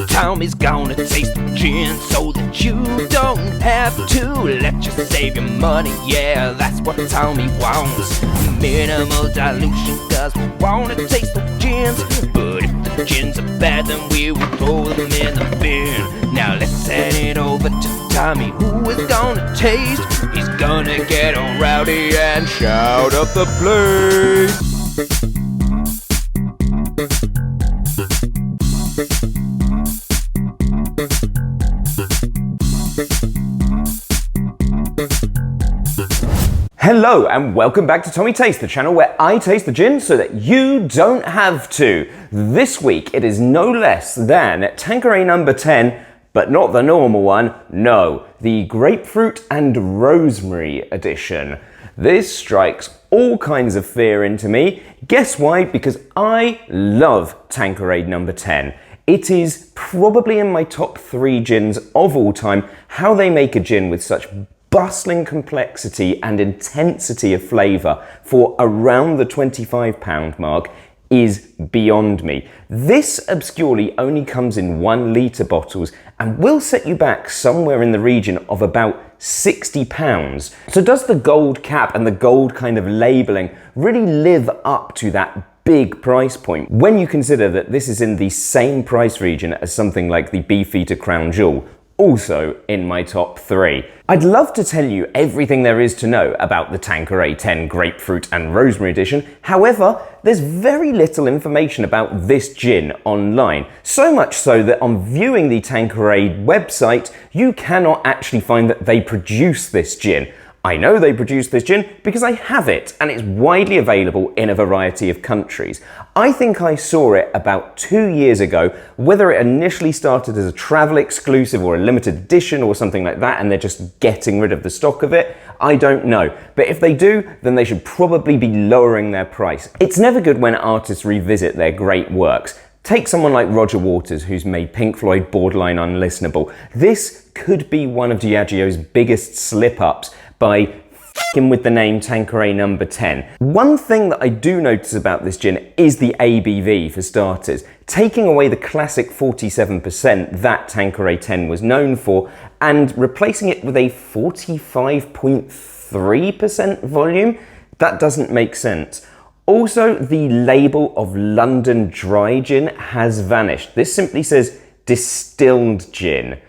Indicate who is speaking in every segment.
Speaker 1: Tommy's gonna taste the gin so that you don't have to. Let you save your money, yeah, that's what Tommy wants. Minimal dilution, cause we wanna taste the gins. But if the gins are bad, then we will throw them in the bin. Now let's hand it over to Tommy, who is gonna taste. He's gonna get all rowdy and shout up the place.
Speaker 2: Hello and welcome back to Tommy Taste, the channel where I taste the gin so that you don't have to. This week it is no less than Tanqueray number 10, but not the normal one, no, the Grapefruit and Rosemary edition. This strikes all kinds of fear into me. Guess why? Because I love Tanqueray number 10. It is probably in my top 3 gins of all time. How they make a gin with such bustling complexity and intensity of flavour for around the £25 mark is beyond me. This obscurely only comes in 1 litre bottles and will set you back somewhere in the region of about £60. So does the gold cap and the gold kind of labelling really live up to that big price point when you consider that this is in the same price region as something like the Beefeater Crown Jewel, also in my top 3. I'd love to tell you everything there is to know about the Tanqueray 10 Grapefruit and Rosemary edition. However, there's very little information about this gin online. So much so that on viewing the Tanqueray website, you cannot actually find that they produce this gin. I know they produce this gin because I have it and it's widely available in a variety of countries. I think I saw it about 2 years ago. Whether it initially started as a travel exclusive or a limited edition or something like that and they're just getting rid of the stock of it, I don't know. But if they do, then they should probably be lowering their price. It's never good when artists revisit their great works. Take someone like Roger Waters, who's made Pink Floyd borderline unlistenable. This could be one of Diageo's biggest slip-ups by f***ing with the name Tanqueray number 10. One thing that I do notice about this gin is the ABV for starters. Taking away the classic 47% that Tanqueray 10 was known for and replacing it with a 45.3% volume, that doesn't make sense. Also, the label of London Dry Gin has vanished. This simply says distilled gin.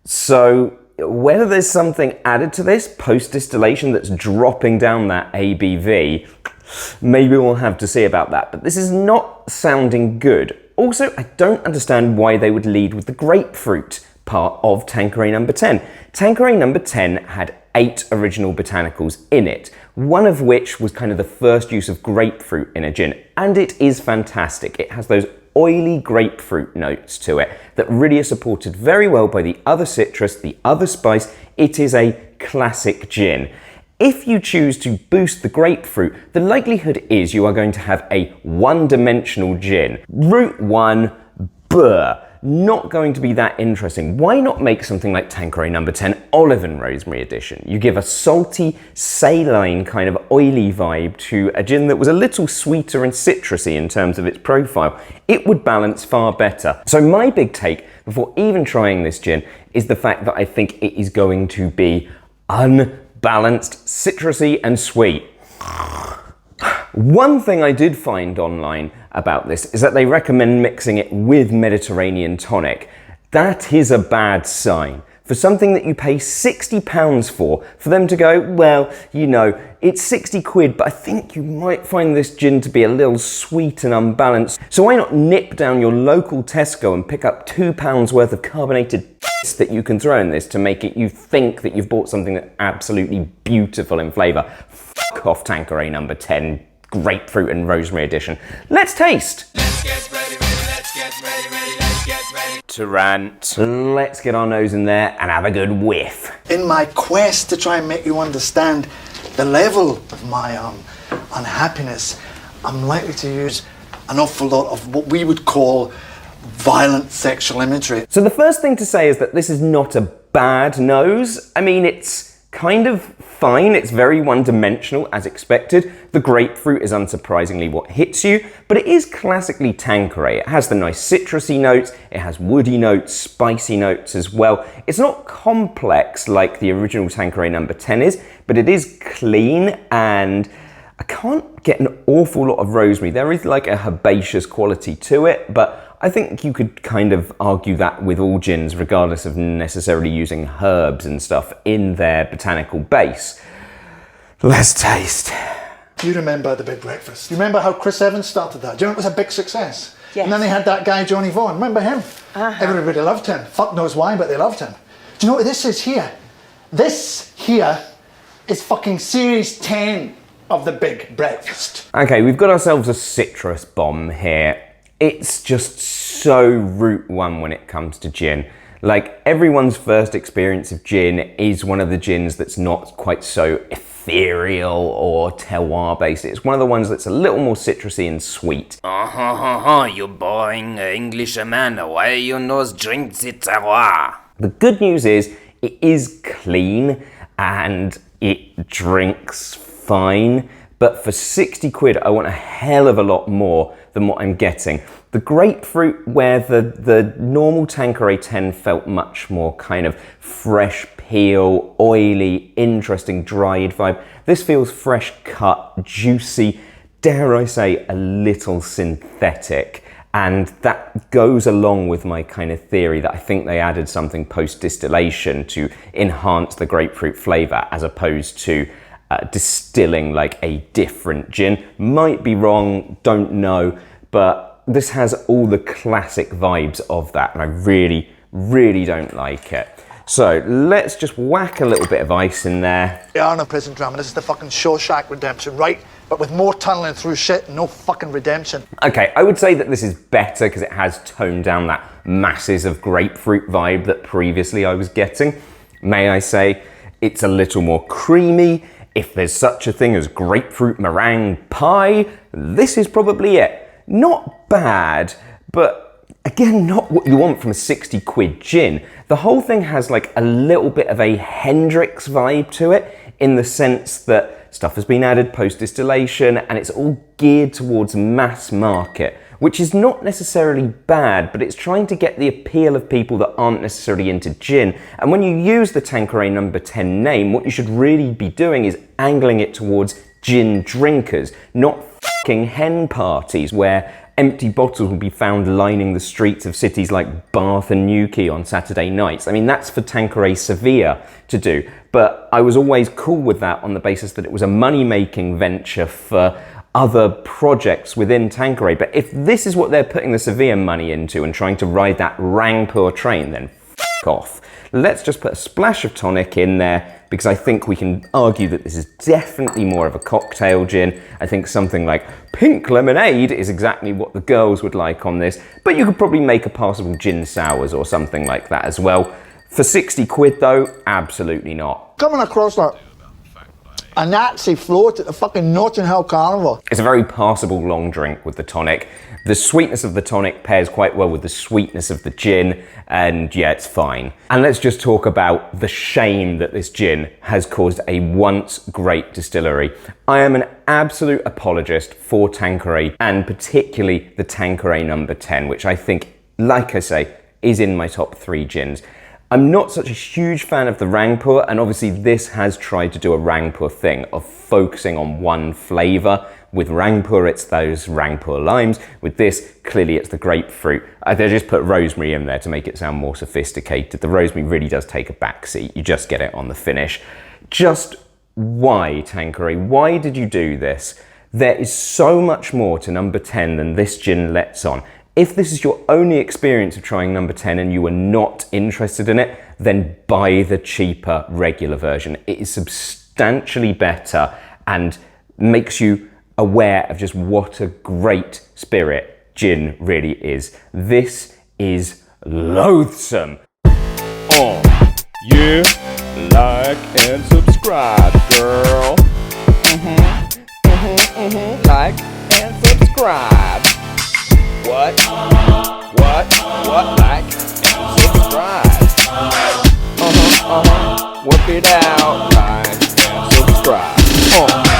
Speaker 2: So whether there's something added to this post-distillation that's dropping down that ABV, maybe we'll have to see about that. But this is not sounding good. Also, I don't understand why they would lead with the grapefruit part of Tanqueray number 10. Tanqueray number 10 had 8 original botanicals in it, one of which was kind of the first use of grapefruit in a gin, and it is fantastic. It has those oily grapefruit notes to it that really are supported very well by the other citrus, the other spice. It is a classic gin. If you choose to boost the grapefruit, the likelihood is you are going to have a one-dimensional gin. Route 1, burr. Not going to be that interesting. Why not make something like Tanqueray number 10 Olive and Rosemary edition? You give a salty, saline kind of oily vibe to a gin that was a little sweeter and citrusy in terms of its profile. It would balance far better. So my big take before even trying this gin is the fact that I think it is going to be unbalanced, citrusy and sweet. One thing I did find online about this is that they recommend mixing it with Mediterranean tonic. That is a bad sign. For something that you pay £60 for them to go, well, you know, it's 60 quid, but I think you might find this gin to be a little sweet and unbalanced. So why not nip down your local Tesco and pick up £2 worth of carbonated that you can throw in this to make it you think that you've bought something that's absolutely beautiful in flavour. Fuck off Tanqueray number 10. Grapefruit and Rosemary edition. Let's taste! Let's get ready, let's get ready, let's get ready to rant. Let's get our nose in there and have a good whiff.
Speaker 3: In my quest to try and make you understand the level of my unhappiness, I'm likely to use an awful lot of what we would call violent sexual imagery.
Speaker 2: So the first thing to say is that this is not a bad nose. I mean, it's kind of fine. It's very one-dimensional as expected. The grapefruit is unsurprisingly what hits you, but it is classically Tanqueray. It has the nice citrusy notes, it has woody notes, spicy notes as well. It's not complex like the original Tanqueray number 10 is, but it is clean, and I can't get an awful lot of rosemary. There is like a herbaceous quality to it, but I think you could kind of argue that with all gins, regardless of necessarily using herbs and stuff in their botanical base. Let's taste.
Speaker 3: You remember the big breakfast. You remember how Chris Evans started that? Do you know it was a big success?
Speaker 4: Yes.
Speaker 3: And then they had that guy, Johnny Vaughan. Remember him? Everybody loved him. Fuck knows why, but they loved him. Do you know what this is here? This here is fucking series 10 of the big breakfast.
Speaker 2: Okay, we've got ourselves a citrus bomb here. It's just so route one when it comes to gin. Like, everyone's first experience of gin is one of the gins that's not quite so ethereal or terroir based. It's one of the ones that's a little more citrusy and sweet.
Speaker 1: You boring Englishman, why you not drink the terroir?
Speaker 2: The good news is it is clean and it drinks fine, but for 60 quid I want a hell of a lot more than what I'm getting. The grapefruit, where the normal Tanqueray 10 felt much more kind of fresh peel, oily, interesting dried vibe. This feels fresh cut, juicy, dare I say a little synthetic. And that goes along with my kind of theory that I think they added something post-distillation to enhance the grapefruit flavour as opposed to distilling like a different gin. Might be wrong, don't know, but this has all the classic vibes of that, and I really, really don't like it. So let's just whack a little bit of ice in there.
Speaker 3: We are in a prison drama. This is the fucking Shawshank Redemption, right? But with more tunneling through shit and no fucking redemption.
Speaker 2: Okay, I would say that this is better because it has toned down that masses of grapefruit vibe that previously I was getting. May I say, it's a little more creamy. If there's such a thing as grapefruit meringue pie, this is probably it. Not bad, but again, not what you want from a 60 quid gin. The whole thing has like a little bit of a Hendrix vibe to it, in the sense that stuff has been added post-distillation and it's all geared towards mass market, which is not necessarily bad, but it's trying to get the appeal of people that aren't necessarily into gin. And when you use the Tanqueray number 10 name, what you should really be doing is angling it towards gin drinkers, not fucking hen parties where empty bottles will be found lining the streets of cities like Bath and Newquay on Saturday nights. I mean, that's for Tanqueray Sevilla to do, but I was always cool with that on the basis that it was a money-making venture for other projects within Tanqueray. But if this is what they're putting the Sevilla money into and trying to ride that Rangpur train, then f*** off. Let's just put a splash of tonic in there, because I think we can argue that this is definitely more of a cocktail gin. I think something like pink lemonade is exactly what the girls would like on this, but you could probably make a passable gin sours or something like that as well. For 60 quid though, absolutely not.
Speaker 3: Coming across like a Nazi float at the fucking Notting Hill Carnival.
Speaker 2: It's a very passable long drink with the tonic. The sweetness of the tonic pairs quite well with the sweetness of the gin, and yeah, it's fine. And let's just talk about the shame that this gin has caused a once great distillery. I am an absolute apologist for Tanqueray, and particularly the Tanqueray number 10, which I think, like I say, is in my top 3 gins. I'm not such a huge fan of the Rangpur, and obviously this has tried to do a Rangpur thing of focusing on one flavour. With Rangpur, it's those Rangpur limes. With this, clearly it's the grapefruit. They just put rosemary in there to make it sound more sophisticated. The rosemary really does take a backseat. You just get it on the finish. Just why, Tanqueray? Why did you do this? There is so much more to number 10 than this gin lets on. If this is your only experience of trying number 10 and you are not interested in it, then buy the cheaper regular version. It is substantially better and makes you aware of just what a great spirit gin really is. This is loathsome.
Speaker 1: Yeah, like and subscribe, girl. Like and subscribe. What? Like and subscribe. Work it out. Like and subscribe. subscribe.